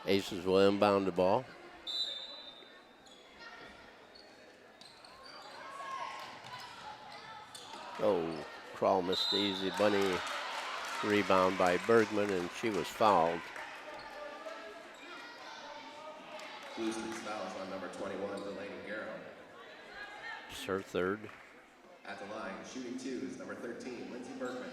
Aces will inbound the ball. Oh, Crawl missed the easy bunny. Rebound by Bergman, and she was fouled. Blue Streaks fouls on number 21, Delaney Garrow. It's her third. At the line, shooting two is number 13, Lindsey Bergman.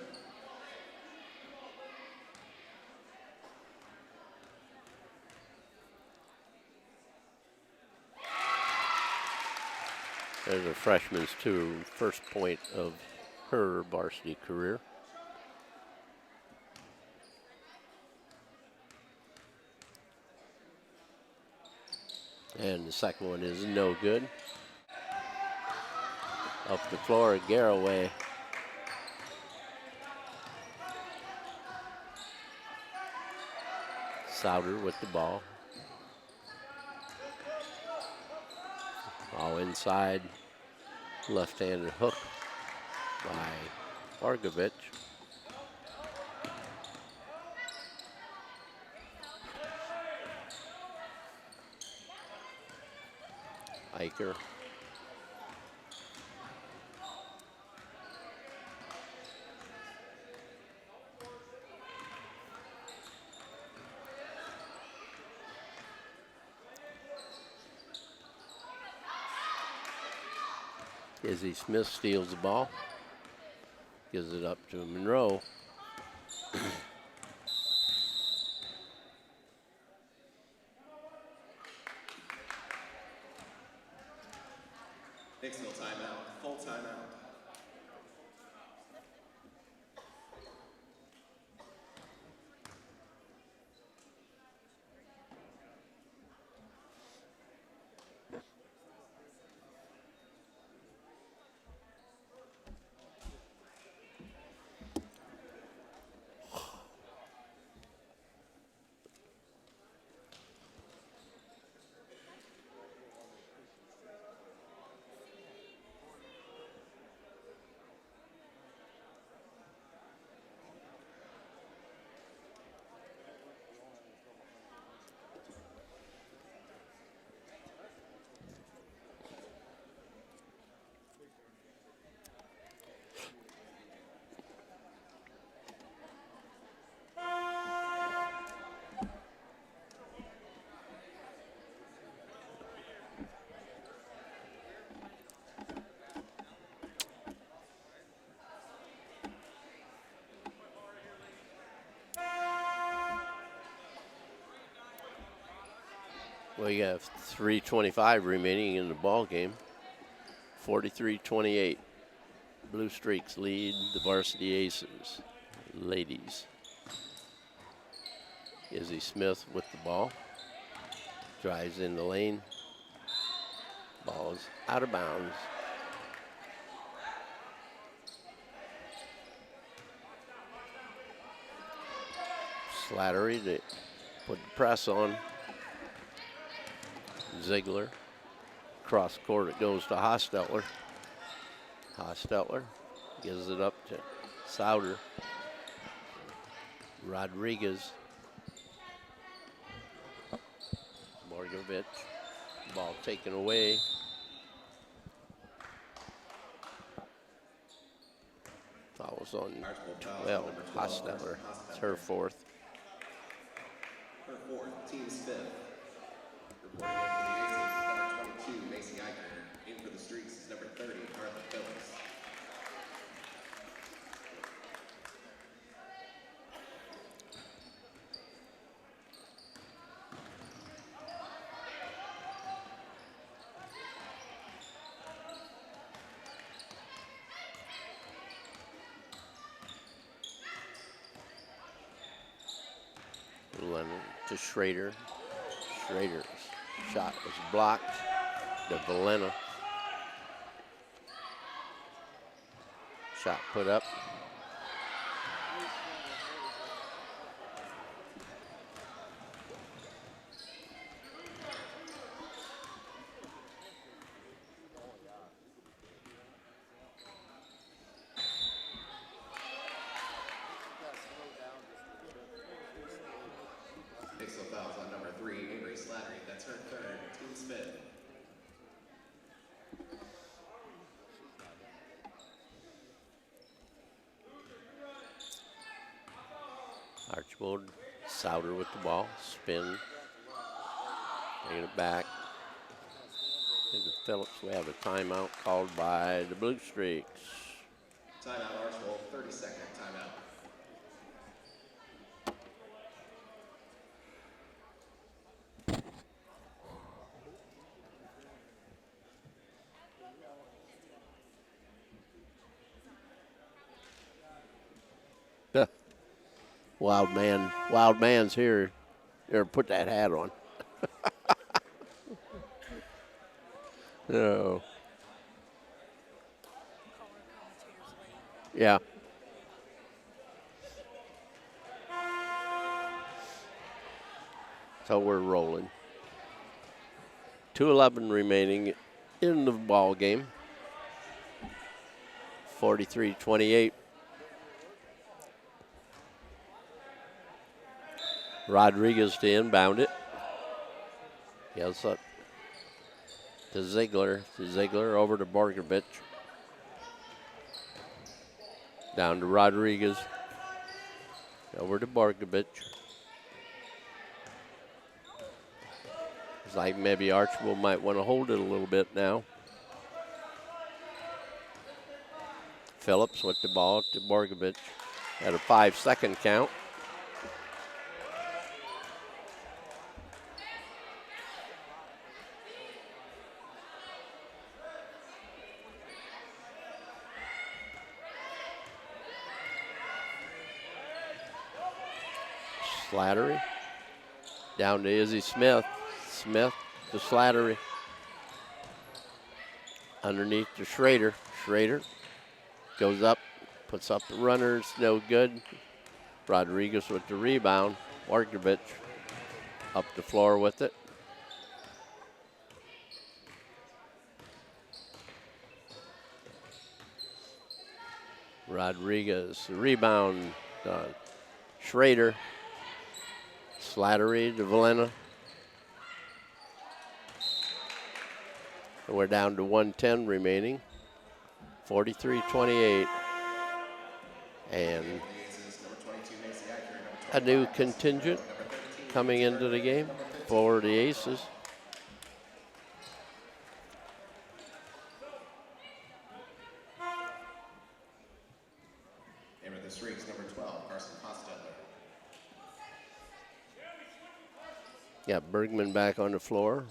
There's a freshman's first point of her varsity career. And the second one is no good. Up the floor, Garraway. Souter with the ball. All inside. Left-handed hook by Vargovich. Eicher. Izzy Smith steals the ball. Gives it up to Monroe. Hicksville timeout, full timeout. We have 3:25 remaining in the ball game. 43-28. Blue Streaks lead the Varsity Aces. Ladies. Izzy Smith with the ball. Drives in the lane. Ball is out of bounds. Slattery to put the press on. Ziegler. Cross court it goes to Hostetler. Hostetler gives it up to Souter. Rodriguez. Borgovich. Ball taken away. Fouls on 12. Hostetler. It's her fourth. Her fourth, team's fifth. Reporting in for the Aces, number 22, Macy Eicher. In for the Streaks is number 30, Carla Phillips. Leonard to Schrader. Schrader's shot was blocked. To Valena. Shot put up. Hicksville fouls on number 3, Avery Slattery. That's her third, team's fifth. Archbold, Souter with the ball, spin, bringing it back. Into Phillips, we have a timeout called by the Blue Streaks. Timeout, Archbold, 30-second timeout. Wild man's here. Here, put that hat on. No. Yeah. So we're rolling. 2:11 remaining in the ball game. 43-28. Rodriguez to inbound it. Yes, up to Ziegler. Over to Borgovich. Down to Rodriguez. Over to Borgovich. It's like maybe Archbold might want to hold it a little bit now. Phillips with the ball to Borgovich at a 5-second count. Slattery. Down to Izzy Smith. Smith to Slattery. Underneath to Schrader. Schrader goes up, puts up the runners, no good. Rodriguez with the rebound. Borgovich up the floor with it. Rodriguez, rebound. Schrader. Slattery to Valena. And we're down to 1:10 remaining. 43-28. And a new contingent coming into the game for the Aces. And with the Streaks, number 12, Carson Hostetler. Got Bergman back on the floor.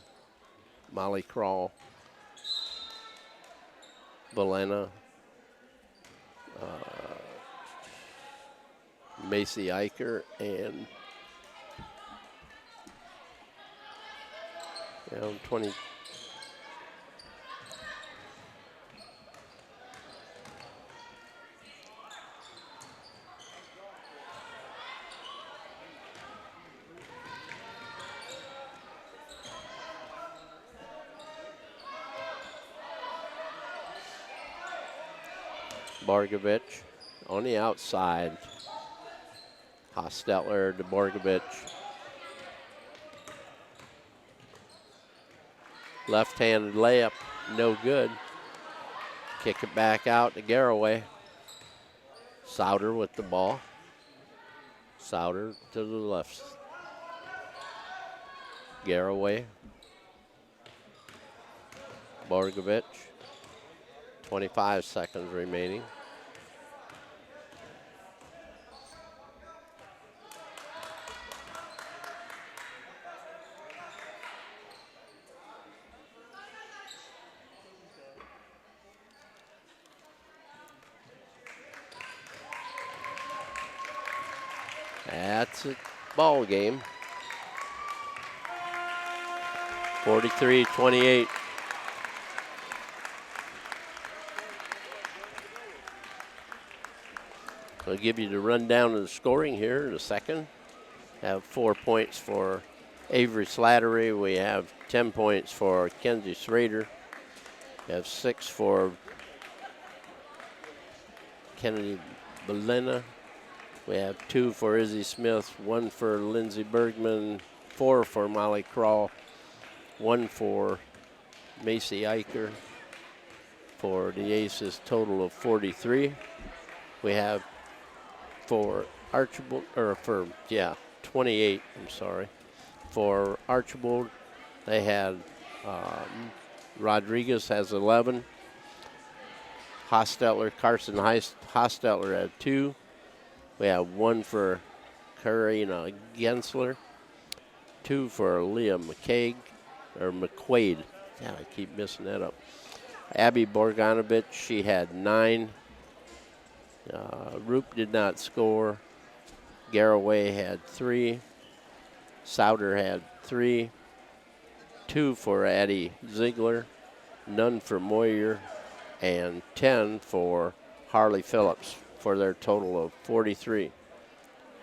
Molly Crawl. Valena. Macy Eicher and 20. Borgovich on the outside. Hostetler to Borgovich. Left-handed layup, no good. Kick it back out to Garraway. Souter with the ball. Souter to the left. Garraway. Borgovich. 25 seconds remaining. That's a ball game. 43-28. I'll give you the rundown of the scoring here in a second. Have 4 points for Avery Slattery. We have 10 points for Kenzie Schrader. We have 6 for Kennedy Belena. We have 2 for Izzy Smith, 1 for Lindsey Bergman, 4 for Molly Crawl, 1 for Macy Eicher. For the Aces, total of 43. We have for Archbold, 28, I'm sorry. For Archbold, they had Rodriguez has 11. Carson Hostetler had 2. We have 1 for Karina Gensler, 2 for Leah McQuaid. Yeah, I keep messing that up. Abby Borganovich, she had 9. Roop did not score. Garraway had 3. Souter had 3. 2 for Addie Ziegler. None for Moyer. And 10 for Harley Phillips for their total of 43.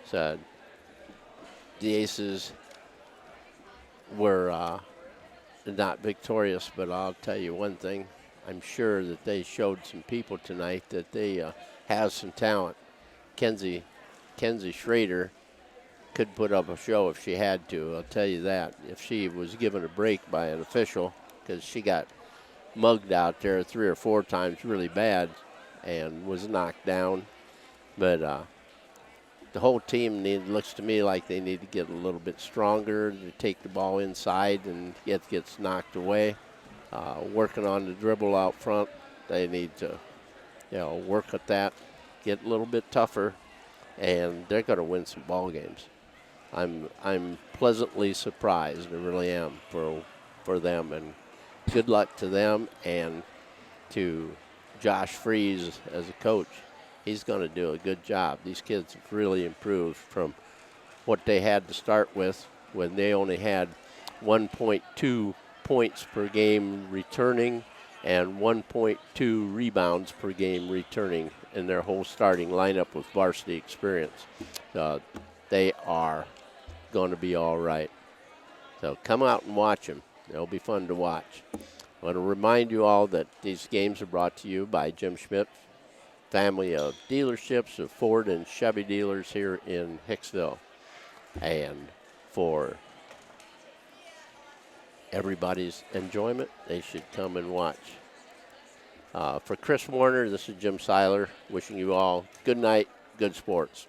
So the Aces were not victorious, but I'll tell you one thing. I'm sure that they showed some people tonight that they have some talent. Kenzie Schrader could put up a show if she had to. I'll tell you that. If she was given a break by an official, because she got mugged out there 3 or 4 times really bad and was knocked down. But the whole team looks to me like they need to get a little bit stronger to take the ball inside and gets knocked away. Working on the dribble out front, they need to, work at that, get a little bit tougher, and they're going to win some ball games. I'm pleasantly surprised, I really am, for them, and good luck to them and to Josh Freeze as a coach. He's going to do a good job. These kids have really improved from what they had to start with when they only had 1.2 points per game returning and 1.2 rebounds per game returning in their whole starting lineup with varsity experience. They are going to be all right. So come out and watch them. They'll be fun to watch. I want to remind you all that these games are brought to you by Jim Schmidt, family of dealerships of Ford and Chevy dealers here in Hicksville. And for everybody's enjoyment, they should come and watch. For Chris Warner, this is Jim Seiler wishing you all good night, good sports.